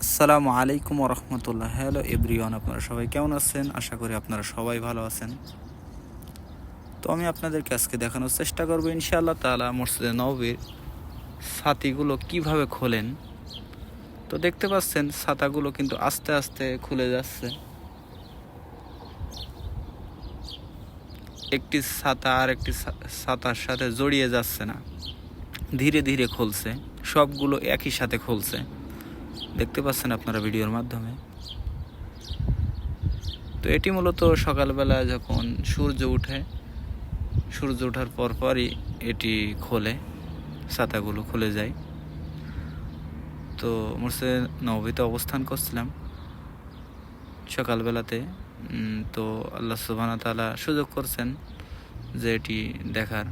আসসালামু আলাইকুম রহমতুল্লাহ। Hello everyone, আপনারা সবাই কেমন আছেন? আশা করি আপনারা সবাই ভালো আছেন। তো আমি আপনাদেরকে আজকে দেখানোর চেষ্টা করবো ইনশাআল্লাহ তাআলা মসজিদে নববীর ছাতিগুলো কিভাবে খোলেন। তো দেখতে পাচ্ছেন ছাতাগুলো কিন্তু আস্তে আস্তে খুলে যাচ্ছে। একটি ছাতা আর একটি ছাতার সাথে জড়িয়ে যাচ্ছে না, ধীরে ধীরে খুলছে, সবগুলো একই সাথে খুলছে। দেখতে পাচ্ছেন আপনারা ভিডিওর মাধ্যমে। তো এটি মূলত সকালবেলা যখন সূর্য ওঠার পরই এটি খোলে, ছাতাগুলো খুলে যায়। তো মসজিদে নববীতে অবস্থান করছিলাম সকালবেলাতে। তো আল্লাহ সুবহানাহু ওয়া তাআলা সুযোগ করছেন যে এটি দেখার,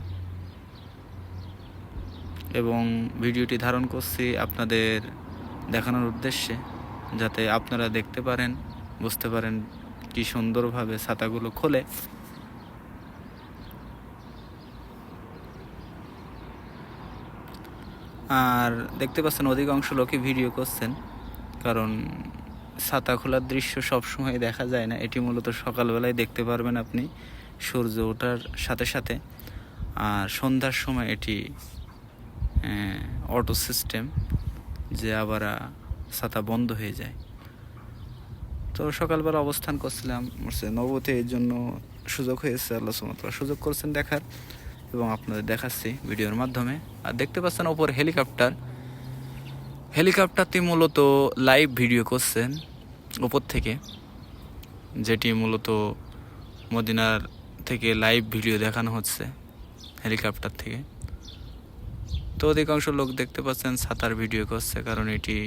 এবং ভিডিওটি ধারণ করছি আপনাদের দেখানোর উদ্দেশ্যে, যাতে আপনারা দেখতে পারেন, বুঝতে পারেন কি সুন্দরভাবে ছাতাগুলো খোলে। আর দেখতে পাচ্ছেন অধিকাংশ লোকই ভিডিও করছেন, কারণ ছাতা খোলার দৃশ্য সবসময় দেখা যায় না। এটি মূলত সকালবেলায় দেখতে পারবেন আপনি সূর্য ওঠার সাথে সাথে। আর সন্ধ্যার সময় এটি অটো সিস্টেম, যে আবার ছাতা বন্ধ হয়ে যায়। তো সকালবেলা অবস্থান করছিলাম মসজিদে নববীতে, এর জন্য সুযোগ হয়েছে, আল্লাহ সুবহানাহু ওয়া তাআলা সুযোগ করছেন দেখার, এবং আপনাদের দেখাচ্ছি ভিডিওর মাধ্যমে। আর দেখতে পাচ্ছেন ওপর হেলিকপ্টারটি মূলত লাইভ ভিডিও করছেন ওপর থেকে, যেটি মূলত মদিনার থেকে লাইভ ভিডিও দেখানো হচ্ছে হেলিকপ্টার থেকে। তো অধিকাংশ লোক দেখতে পাচ্ছেন ছাতার ভিডিও করছে, কারণ এটি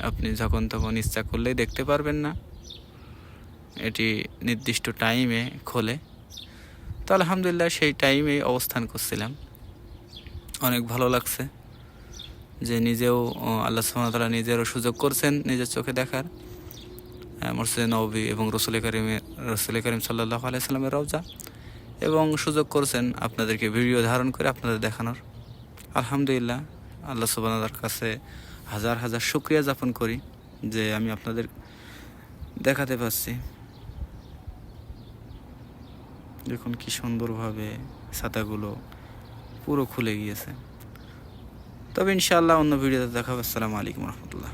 আপনি যখন তখন ইচ্ছা করলেই দেখতে পারবেন না, এটি নির্দিষ্ট টাইমে খোলে। তো আলহামদুলিল্লাহ সেই টাইমে অবস্থান করছিলাম। অনেক ভালো লাগছে যে নিজেও আল্লাহ সুবহানাহু ওয়া তাআলা নিজেরও সুযোগ করছেন নিজের চোখে দেখার মসজিদে নববী এবং রসুল করিম সাল্লাল্লাহু আলাইহি সাল্লামের রওজা, এবং সুযোগ করছেন আপনাদেরকে ভিডিও ধারণ করে আপনাদের দেখানোর। আলহামদুলিল্লাহ, আল্লাহ সুবহানাহু ওয়া তাআলার কাছে হাজার হাজার শুকরিয়া জ্ঞাপন করি যে আমি আপনাদের দেখাতে পারছি। দেখুন কি সুন্দরভাবে ছাতাগুলো পুরো খুলে গিয়েছে। তবে ইনশাআল্লাহ অন্য ভিডিওতে দেখাবো। আসসালামু আলাইকুম রহমতুল্লাহ।